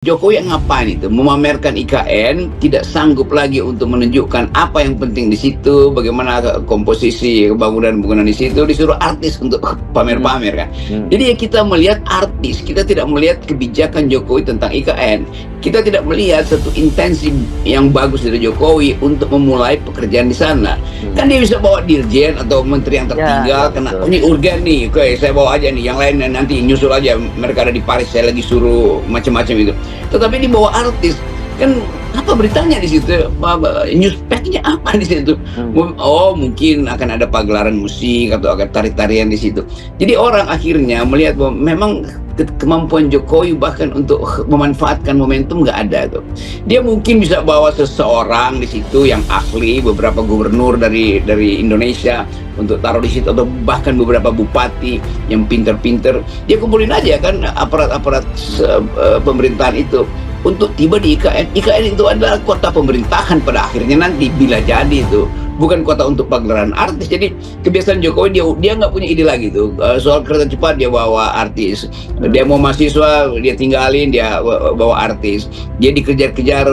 Jokowi yang ngapain itu? Memamerkan IKN, tidak sanggup lagi untuk menunjukkan apa yang penting di situ, bagaimana komposisi bangunan-bangunan di situ, disuruh artis untuk pamer-pamer kan. Jadi ya kita melihat artis, kita tidak melihat kebijakan Jokowi tentang IKN. Kita tidak melihat satu intensi yang bagus dari Jokowi untuk memulai pekerjaan di sana. Kan dia bisa bawa dirjen atau menteri yang tertinggal, kena ini urgen nih, oke saya bawa aja nih, yang lain nanti nyusul aja, mereka ada di Paris, saya lagi suruh macam-macam itu. Tetapi dibawa artis kan, apa beritanya di situ, newspacknya apa di situ? Oh mungkin akan ada pagelaran musik atau akan tari-tarian di situ. Jadi orang akhirnya melihat bahwa memang kemampuan Jokowi bahkan untuk memanfaatkan momentum nggak ada tuh. Dia mungkin bisa bawa seseorang di situ yang ahli, beberapa gubernur dari Indonesia untuk taruh di situ, atau bahkan beberapa bupati yang pinter-pinter. Dia kumpulin aja kan aparat-aparat pemerintahan itu untuk tiba di IKN. IKN itu adalah kota pemerintahan pada akhirnya nanti bila jadi itu, bukan kota untuk pagelaran artis. Jadi kebiasaan Jokowi, dia nggak punya ide lagi tuh soal kereta cepat, dia bawa artis. Dia mau mahasiswa, dia tinggalin, dia bawa artis. Dia dikejar-kejar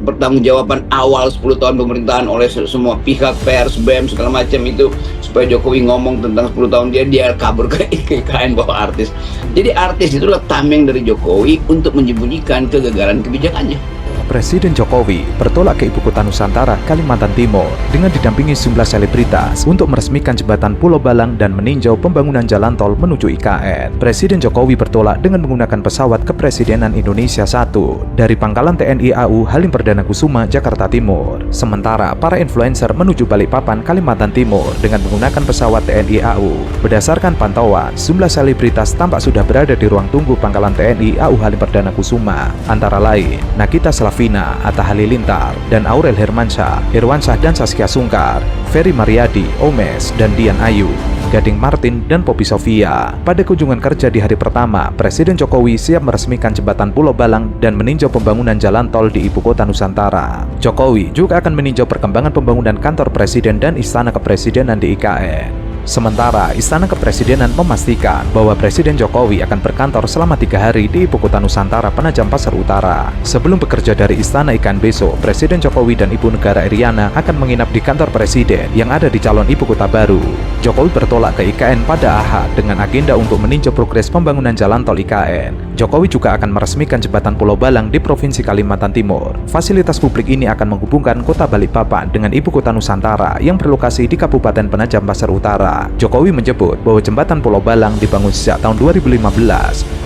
pertanggungjawaban awal 10 tahun pemerintahan oleh semua pihak, pers, BEM segala macam itu, supaya Jokowi ngomong tentang 10 tahun dia kabur ke IKN bawa artis. Jadi artis itulah tameng dari Jokowi untuk menyembunyikan kegagalan kebijakannya. Presiden Jokowi bertolak ke Ibu Kota Nusantara, Kalimantan Timur dengan didampingi sejumlah selebritas untuk meresmikan jembatan Pulau Balang dan meninjau pembangunan jalan tol menuju IKN. Presiden Jokowi bertolak dengan menggunakan pesawat Kepresidenan Indonesia 1 dari Pangkalan TNI AU Halim Perdana Kusuma, Jakarta Timur. Sementara para influencer menuju Balikpapan, Kalimantan Timur dengan menggunakan pesawat TNI AU. Berdasarkan pantauan, sejumlah selebritas tampak sudah berada di ruang tunggu Pangkalan TNI AU Halim Perdana Kusuma, antara lain Nagita Slavina, Atta Halilintar, dan Aurel Hermansyah, Irwansyah dan Saskia Sungkar, Ferry Mariadi, Omes, dan Dian Ayu, Gading Martin, dan Poppy Sofia. Pada kunjungan kerja di hari pertama, Presiden Jokowi siap meresmikan jembatan Pulau Balang dan meninjau pembangunan jalan tol di Ibu Kota Nusantara. Jokowi juga akan meninjau perkembangan pembangunan kantor Presiden dan Istana Kepresidenan di IKN. Sementara Istana Kepresidenan memastikan bahwa Presiden Jokowi akan berkantor selama 3 hari di Ibu Kota Nusantara, Penajam Pasar Utara. Sebelum bekerja dari Istana IKN besok, Presiden Jokowi dan Ibu Negara Iriana akan menginap di kantor Presiden yang ada di calon Ibu Kota baru. Jokowi bertolak ke IKN pada Ahad dengan agenda untuk meninjau progres pembangunan jalan tol IKN. Jokowi juga akan meresmikan jembatan Pulau Balang di Provinsi Kalimantan Timur. Fasilitas publik ini akan menghubungkan kota Balikpapan dengan Ibu Kota Nusantara yang berlokasi di Kabupaten Penajam Pasar Utara. Jokowi menyebut bahwa jembatan Pulau Balang dibangun sejak tahun 2015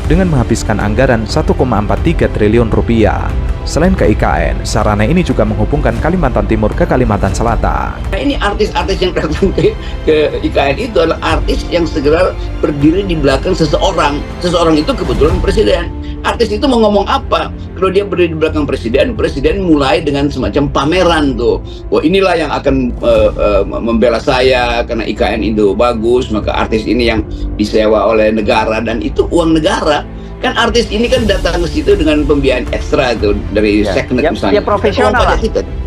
dengan menghabiskan anggaran 1,43 triliun rupiah. Selain ke IKN, sarana ini juga menghubungkan Kalimantan Timur ke Kalimantan Selatan. Nah, ini artis-artis yang datang ke IKN itu adalah artis yang segera berdiri di belakang seseorang. Seseorang itu kebetulan presiden. Artis itu mau ngomong apa? Kalau dia berdiri di belakang presiden, presiden mulai dengan semacam pameran tuh. Wah, inilah yang akan membela saya karena IKN itu bagus, maka artis ini yang disewa oleh negara dan itu uang negara. Kan artis ini kan datang ke situ dengan pembiayaan ekstra itu dari Seknet misalnya. Ya profesional lah.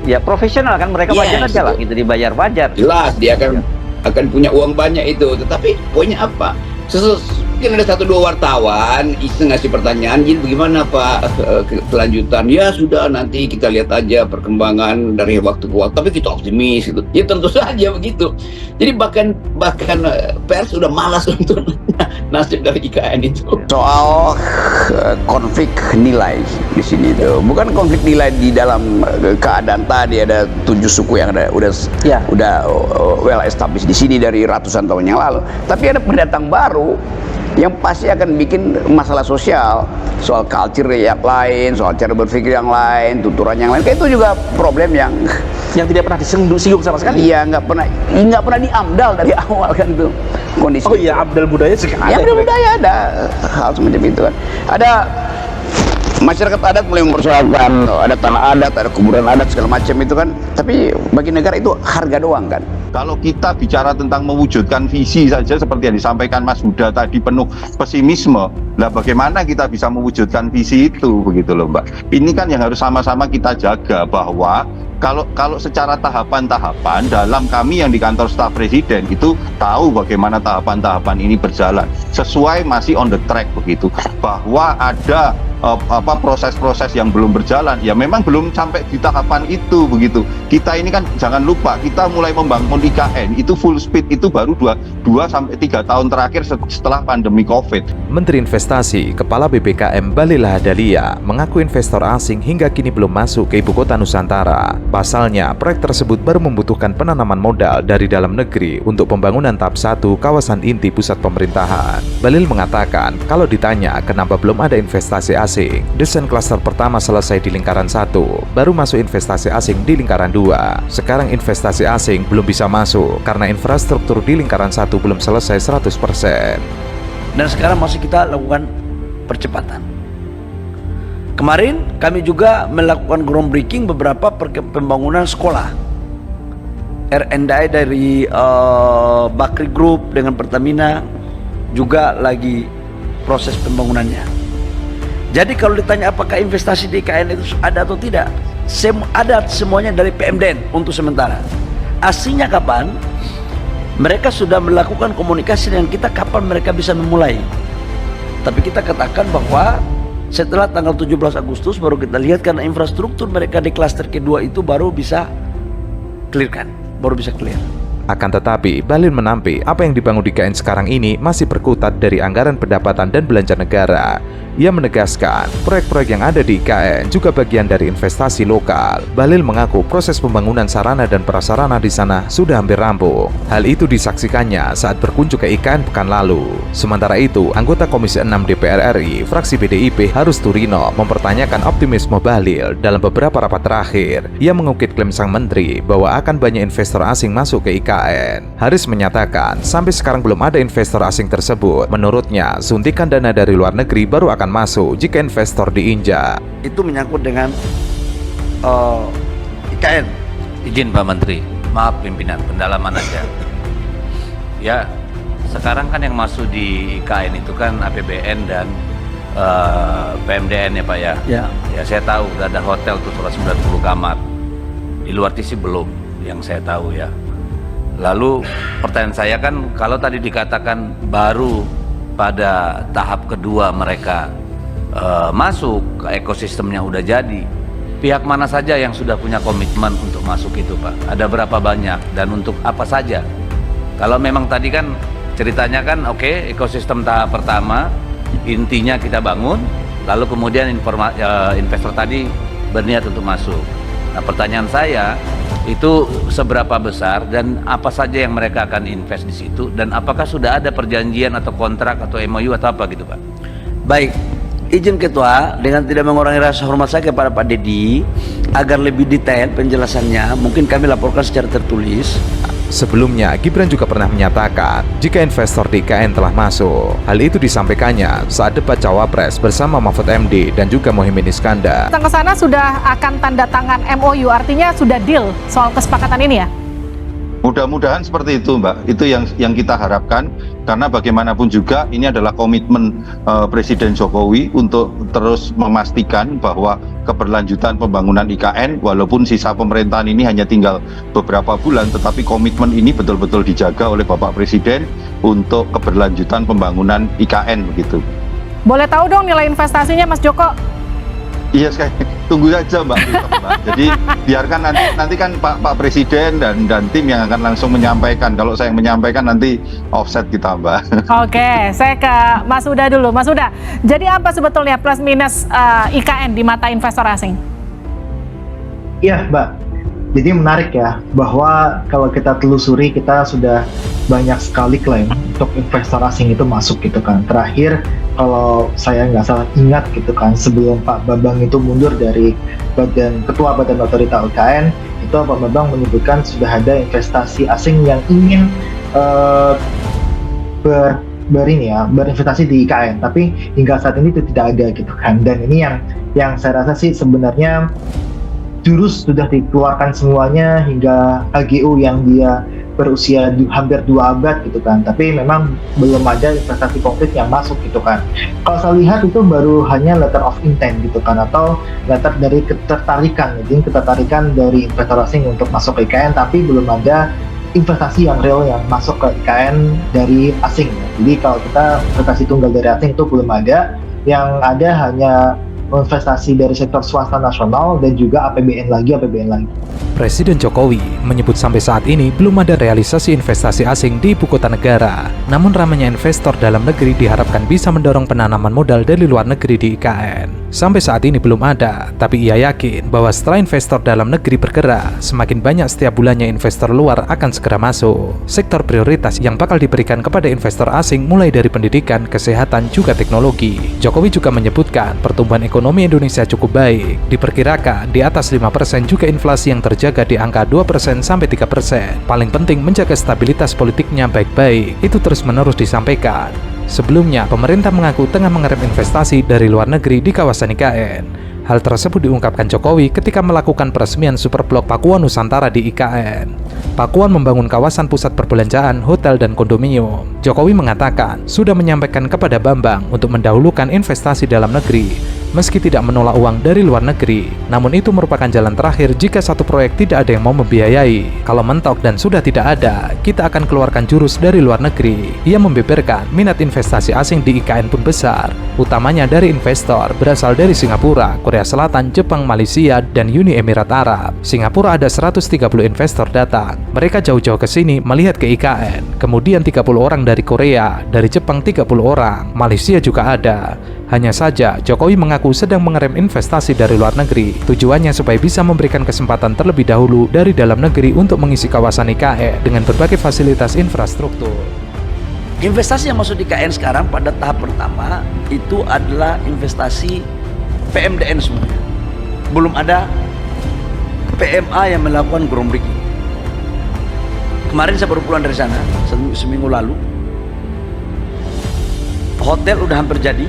Ya profesional kan, mereka wajar aja lah, itu dibayar wajar. Jelas dia akan punya uang banyak itu, tetapi poinnya apa? Mungkin ada 1-2 wartawan iseng ngasih pertanyaan, jadi bagaimana Pak kelanjutan? Ya sudah, nanti kita lihat aja perkembangan dari waktu ke waktu, tapi kita optimis gitu. Ya tentu saja begitu. Jadi bahkan pers sudah malas untuk nasib dari IKN itu. Soal konflik nilai di sini itu bukan konflik nilai di dalam keadaan tadi ada 7 suku yang udah well established di sini dari ratusan tahun yang lalu, tapi ada pendatang baru yang pasti akan bikin masalah sosial, soal culture yang lain, soal cara berpikir yang lain, tuturan yang lain. Kayak itu juga problem yang tidak pernah disinggung sama sekali. Iya, nggak pernah diamdal dari awal kan tuh kondisi. Oh iya, amdal budaya sekarang. Ya, amdal budaya ada hal semacam itu kan. Ada masyarakat adat mulai mempersoalkan ada tanah adat, ada kuburan adat segala macam itu kan. Tapi bagi negara itu harga doang kan. Kalau kita bicara tentang mewujudkan visi saja seperti yang disampaikan Mas Huda tadi penuh pesimisme, lah bagaimana kita bisa mewujudkan visi itu begitu loh Mbak. Ini kan yang harus sama-sama kita jaga bahwa kalau secara tahapan-tahapan dalam kami yang di kantor staf presiden itu tahu bagaimana tahapan-tahapan ini berjalan sesuai masih on the track begitu, bahwa ada proses-proses yang belum berjalan, ya memang belum sampai di tahapan itu begitu. Kita ini kan jangan lupa, kita mulai membangun IKN itu full speed itu baru 2-3 tahun terakhir setelah pandemi COVID. Menteri Investasi Kepala BBKM Bahlil Lahadalia mengaku investor asing hingga kini belum masuk ke ibu kota Nusantara. Pasalnya, proyek tersebut baru membutuhkan penanaman modal dari dalam negeri untuk pembangunan tahap 1 kawasan inti pusat pemerintahan. Bahlil mengatakan, kalau ditanya kenapa belum ada investasi asing, desain klaster pertama selesai di lingkaran 1, baru masuk investasi asing di lingkaran 2. Sekarang investasi asing belum bisa masuk karena infrastruktur di lingkaran 1 belum selesai 100%. Dan sekarang masih kita lakukan percepatan. Kemarin kami juga melakukan groundbreaking beberapa pembangunan sekolah. R&I dari Bakri Group dengan Pertamina juga lagi proses pembangunannya. Jadi kalau ditanya apakah investasi di IKN itu ada atau tidak, ada semuanya dari PMDN untuk sementara. Aslinya kapan? Mereka sudah melakukan komunikasi dengan kita kapan mereka bisa memulai. Tapi kita katakan bahwa setelah tanggal 17 Agustus baru kita lihat, karena infrastruktur mereka di klaster kedua itu baru bisa clear. Akan tetapi, Bahlil menampik apa yang dibangun di IKN sekarang ini masih berkutat dari anggaran pendapatan dan belanja negara. Ia menegaskan, proyek-proyek yang ada di IKN juga bagian dari investasi lokal. Bahlil mengaku proses pembangunan sarana dan prasarana di sana sudah hampir rampung. Hal itu disaksikannya saat berkunjung ke IKN pekan lalu. Sementara itu, anggota Komisi 6 DPR RI, fraksi PDIP Harus Turino mempertanyakan optimisme Bahlil dalam beberapa rapat terakhir. Ia mengukit klaim sang menteri bahwa akan banyak investor asing masuk ke IKN. Haris menyatakan, sampai sekarang belum ada investor asing tersebut. Menurutnya, suntikan dana dari luar negeri baru akan masuk jika investor diinjak. Itu menyangkut dengan IKN. Izin Pak Menteri, maaf pimpinan, pendalaman aja. Ya, sekarang kan yang masuk di IKN itu kan APBN dan PMDN ya Pak ya. Ya. Ya saya tahu udah ada hotel tuh 190 kamar. Di luar sih belum, yang saya tahu ya. Lalu pertanyaan saya kan, kalau tadi dikatakan baru pada tahap kedua mereka masuk ke ekosistemnya udah jadi, pihak mana saja yang sudah punya komitmen untuk masuk itu Pak? Ada berapa banyak dan untuk apa saja? Kalau memang tadi kan ceritanya kan oke, ekosistem tahap pertama intinya kita bangun, lalu kemudian investor tadi berniat untuk masuk. Nah pertanyaan saya, itu seberapa besar dan apa saja yang mereka akan invest di situ, dan apakah sudah ada perjanjian atau kontrak atau MOU atau apa gitu Pak? Baik, izin Ketua, dengan tidak mengurangi rasa hormat saya kepada Pak Dedi, agar lebih detail penjelasannya mungkin kami laporkan secara tertulis. Sebelumnya, Gibran juga pernah menyatakan jika investor di IKN telah masuk. Hal itu disampaikannya saat debat Cawapres bersama Mahfud MD dan juga Muhaimin Iskandar. Datang ke sana sudah akan tanda tangan MOU, artinya sudah deal soal kesepakatan ini ya? Mudah-mudahan seperti itu Mbak, itu yang kita harapkan, karena bagaimanapun juga ini adalah komitmen Presiden Jokowi untuk terus memastikan bahwa keberlanjutan pembangunan IKN, walaupun sisa pemerintahan ini hanya tinggal beberapa bulan, tetapi komitmen ini betul-betul dijaga oleh Bapak Presiden untuk keberlanjutan pembangunan IKN begitu. Boleh tahu dong nilai investasinya Mas Joko? Iya, tunggu saja Mbak. Jadi biarkan nanti kan Pak Presiden dan tim yang akan langsung menyampaikan. Kalau saya yang menyampaikan nanti offset kita Mbak. Oke, saya ke Mas Huda dulu. Mas Huda, jadi apa sebetulnya plus minus IKN di mata investor asing? Iya Mbak, jadi menarik ya, bahwa kalau kita telusuri kita sudah banyak sekali klaim untuk investor asing itu masuk gitu kan. Terakhir kalau saya nggak salah ingat gitu kan, sebelum Pak Bambang itu mundur dari Ketua Badan Otorita IKN, itu Pak Bambang menyebutkan sudah ada investasi asing yang ingin berinvestasi di IKN, tapi hingga saat ini itu tidak ada gitu kan. Dan ini yang saya rasa sih sebenarnya jurus sudah dikeluarkan semuanya, hingga HGU yang dia berusia hampir 2 abad gitu kan, tapi memang belum ada investasi konkret yang masuk gitu kan. Kalau saya lihat itu baru hanya letter of intent gitu kan, atau letter dari ketertarikan, jadi ketertarikan dari investor asing untuk masuk ke IKN, tapi belum ada investasi yang real yang masuk ke IKN dari asing. Jadi kalau kita investasi tunggal dari asing itu belum ada, yang ada hanya investasi dari sektor swasta nasional dan juga APBN lagi. Presiden Jokowi menyebut sampai saat ini belum ada realisasi investasi asing di ibu kota negara. Namun ramainya investor dalam negeri diharapkan bisa mendorong penanaman modal dari luar negeri di IKN. Sampai saat ini belum ada, tapi ia yakin bahwa setelah investor dalam negeri bergerak, semakin banyak setiap bulannya investor luar akan segera masuk. Sektor prioritas yang bakal diberikan kepada investor asing mulai dari pendidikan, kesehatan, juga teknologi. Jokowi juga menyebutkan pertumbuhan ekonomi Indonesia cukup baik. Diperkirakan di atas 5%, juga inflasi yang terjaga di angka 2% sampai 3%. Paling penting menjaga stabilitas politiknya baik-baik. Itu terus-menerus disampaikan. Sebelumnya, pemerintah mengaku tengah mengerem investasi dari luar negeri di kawasan IKN. Hal tersebut diungkapkan Jokowi ketika melakukan peresmian Superblok Pakuan Nusantara di IKN. Pakuan membangun kawasan pusat perbelanjaan, hotel, dan kondominium. Jokowi mengatakan sudah menyampaikan kepada Bambang untuk mendahulukan investasi dalam negeri. Meski tidak menolak uang dari luar negeri, namun itu merupakan jalan terakhir jika satu proyek tidak ada yang mau membiayai. Kalau mentok dan sudah tidak ada, kita akan keluarkan jurus dari luar negeri. Ia membeberkan minat investasi asing di IKN pun besar, utamanya dari investor berasal dari Singapura, Korea Selatan, Jepang, Malaysia, dan Uni Emirat Arab. Singapura ada 130 investor datang. Mereka jauh-jauh ke sini melihat ke IKN. Kemudian 30 orang dari Korea, dari Jepang 30 orang, Malaysia juga ada. Hanya saja, Jokowi mengaku sedang mengerem investasi dari luar negeri. Tujuannya supaya bisa memberikan kesempatan terlebih dahulu dari dalam negeri untuk mengisi kawasan IKN dengan berbagai fasilitas infrastruktur. Investasi yang masuk di IKN sekarang pada tahap pertama itu adalah investasi PMDN semuanya. Belum ada PMA yang melakukan groundbreaking. Kemarin saya baru pulang dari sana, seminggu lalu. Hotel udah hampir jadi.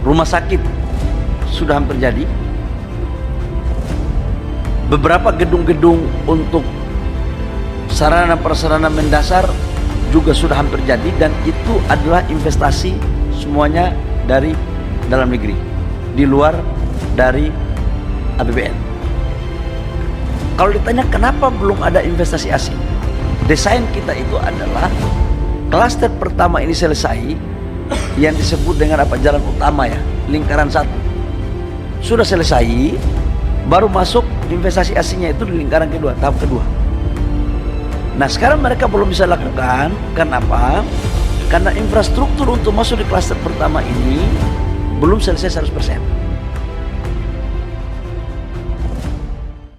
Rumah sakit sudah hampir jadi. Beberapa gedung-gedung untuk sarana prasarana mendasar juga sudah hampir jadi, dan itu adalah investasi semuanya dari dalam negeri, di luar dari APBN. Kalau ditanya kenapa belum ada investasi asing, desain kita itu adalah klaster pertama ini selesai, yang disebut dengan jalan utama ya, lingkaran 1 sudah selesai, baru masuk investasi asingnya itu di lingkaran kedua, tahap kedua. Nah sekarang mereka belum bisa lakukan. Kenapa? Karena infrastruktur untuk masuk di klaster pertama ini belum selesai 100%.